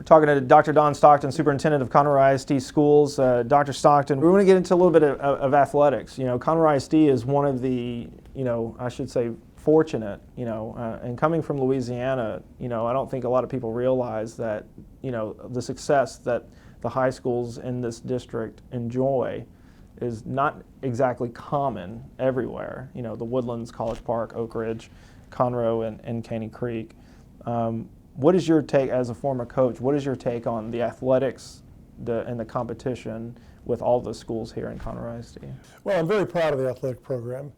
talking to Dr. Don Stockton, Superintendent of Conroe ISD Schools. Dr. Stockton, we want to get into a little bit of athletics. You know, Conroe ISD is one of the, I should say, fortunate, and coming from Louisiana, I don't think a lot of people realize that, the success that the high schools in this district enjoy is not exactly common everywhere. The Woodlands, College Park, Oak Ridge, Conroe, and Caney Creek. What is your take as a former coach? What is your take on the athletics and the competition with all the schools here in Conroe ISD? Well, I'm very proud of the athletic program.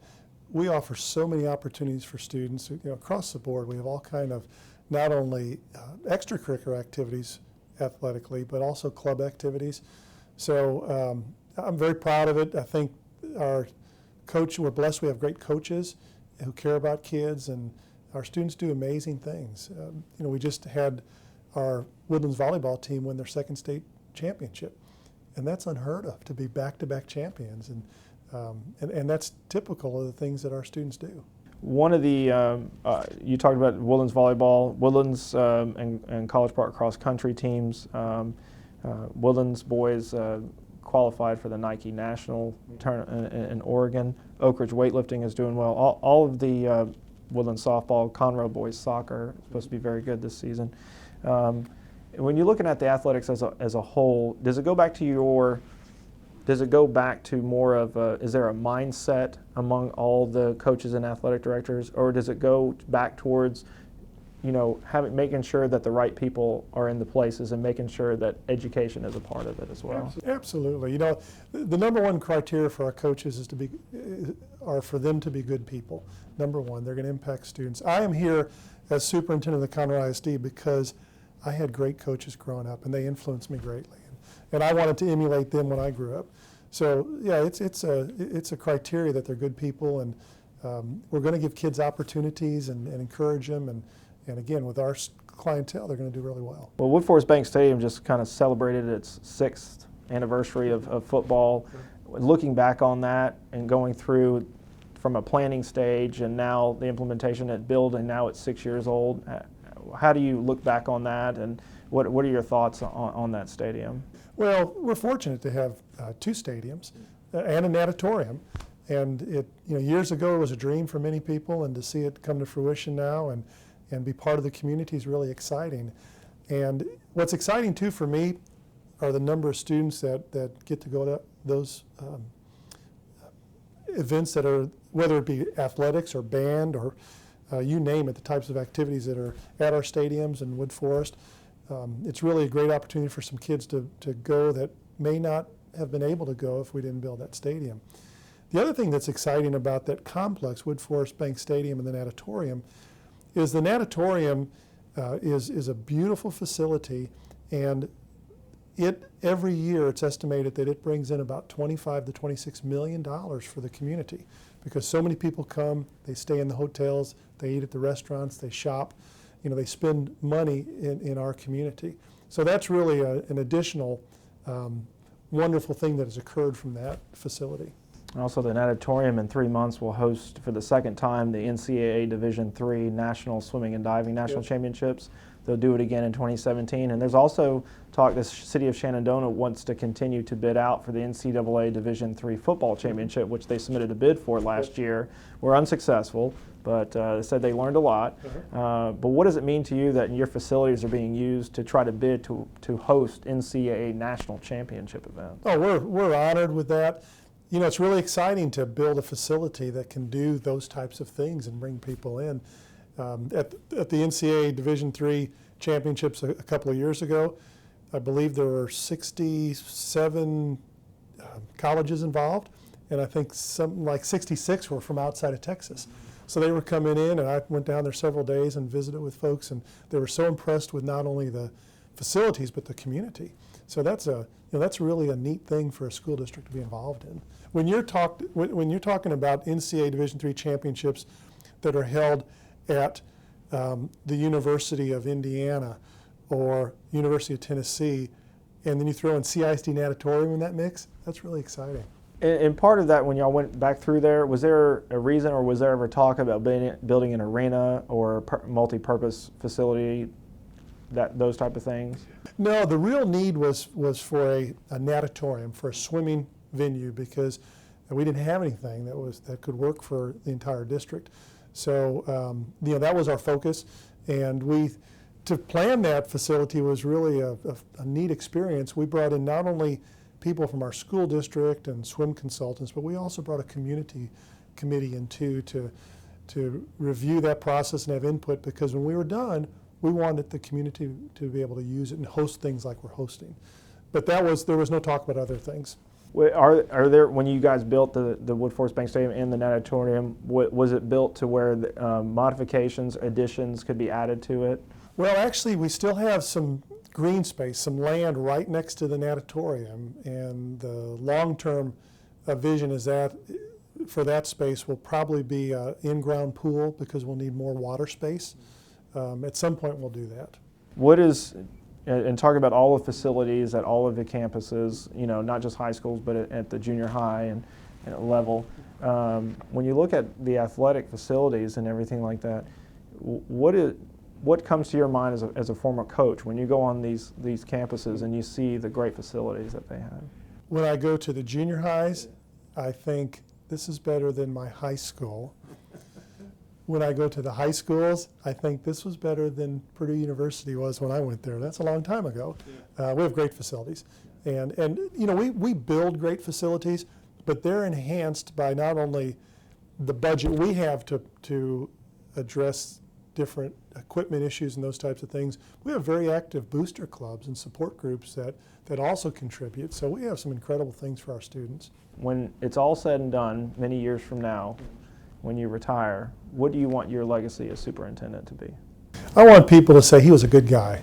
We offer so many opportunities for students. Across the board, we have all kind of not only extracurricular activities athletically, but also club activities. So I'm very proud of it. I think we're blessed. We have great coaches who care about kids, and our students do amazing things. We just had our Woodlands volleyball team win their second state championship, and that's unheard of, to be back-to-back champions, and that's typical of the things that our students do. One of the, you talked about Woodlands volleyball, Woodlands and College Park cross country teams. Woodlands boys qualified for the Nike National Tournament in Oregon. Oak Ridge weightlifting is doing well. All of the Woodlands softball, Conroe boys soccer is supposed to be very good this season. When you're looking at the athletics as a whole, does it go back to more of is there a mindset among all the coaches and athletic directors, or does it go back towards, making sure that the right people are in the places and making sure that education is a part of it as well? Absolutely. The number one criteria for our coaches is for them to be good people. Number one, they're going to impact students. I am here as superintendent of the Conroe ISD because I had great coaches growing up, and they influenced me greatly. And I wanted to emulate them when I grew up. So yeah, it's a criteria that they're good people, and we're going to give kids opportunities and encourage them. And again, with our clientele, they're going to do really well. Well, Woodforest Bank Stadium just kind of celebrated its 6th anniversary of football. Looking back on that and going through from a planning stage and now the implementation at build, and now it's 6 years old, how do you look back on that, and what are your thoughts on that stadium? Well, we're fortunate to have 2 stadiums and a natatorium, and years ago it was a dream for many people, and to see it come to fruition now and be part of the community is really exciting. And what's exciting too for me are the number of students that get to go to those events that are, whether it be athletics or band or you name it, the types of activities that are at our stadiums in Woodforest. It's really a great opportunity for some kids to go that may not have been able to go if we didn't build that stadium. The other thing that's exciting about that complex, Woodforest Bank Stadium and the natatorium, is the natatorium is a beautiful facility, and every year it's estimated that it brings in about $25 to $26 million for the community, because so many people come, they stay in the hotels, they eat at the restaurants, they shop, they spend money in our community. So that's really an additional wonderful thing that has occurred from that facility. Also, the natatorium in 3 months will host for the second time the NCAA Division III National Swimming and Diving National Championships. They'll do it again in 2017. And there's also talk the city of Shenandoah wants to continue to bid out for the NCAA Division III Football Championship, which they submitted a bid for last year. Were unsuccessful, but they said they learned a lot. But what does it mean to you that your facilities are being used to try to bid to host NCAA National Championship event? Oh, we're honored with that. It's really exciting to build a facility that can do those types of things and bring people in. At the NCAA Division III Championships a couple of years ago, I believe there were 67 colleges involved, and I think something like 66 were from outside of Texas. So they were coming in, and I went down there several days and visited with folks, and they were so impressed with not only the facilities but the community. So that's really a neat thing for a school district to be involved in. When you're talking about NCAA Division III championships that are held at the University of Indiana or University of Tennessee, and then you throw in CISD natatorium in that mix, that's really exciting. And part of that, when y'all went back through there, was there a reason, or was there ever talk about building an arena or a multi-purpose facility those type of things? No, the real need was for a natatorium, for a swimming venue, because we didn't have anything that could work for the entire district. So that was our focus, and to plan that facility was really a neat experience. We brought in not only people from our school district and swim consultants, but we also brought a community committee in too to review that process and have input, because when we were done, we wanted the community to be able to use it and host things like we're hosting. But there was no talk about other things. Are there, when you guys built the Woodforest Bank Stadium and the natatorium, was it built to where the, modifications, additions could be added to it? Well, actually, we still have some green space, some land right next to the natatorium, and the long-term vision is that for that space will probably be an in-ground pool, because we'll need more water space. At some point, we'll do that. What is, and talk about all the facilities at all of the campuses, not just high schools, but at the junior high and level. When you look at the athletic facilities and everything like that, what comes to your mind as a former coach when you go on these campuses and you see the great facilities that they have? When I go to the junior highs, I think this is better than my high school. When I go to the high schools, I think this was better than Purdue University was when I went there. That's a long time ago. We have great facilities. And we build great facilities, but they're enhanced by not only the budget we have to address different equipment issues and those types of things. We have very active booster clubs and support groups that also contribute. So we have some incredible things for our students. When it's all said and done, many years from now, when you retire, what do you want your legacy as superintendent to be? I want people to say he was a good guy.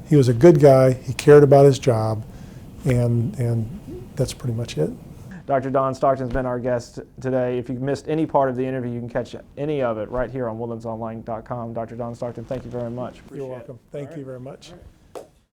He was a good guy, he cared about his job, and that's pretty much it. Dr. Don Stockton's been our guest today. If you missed any part of the interview, you can catch any of it right here on woodlandsonline.com. Dr. Don Stockton, thank you very much. You're welcome. Thank you very much.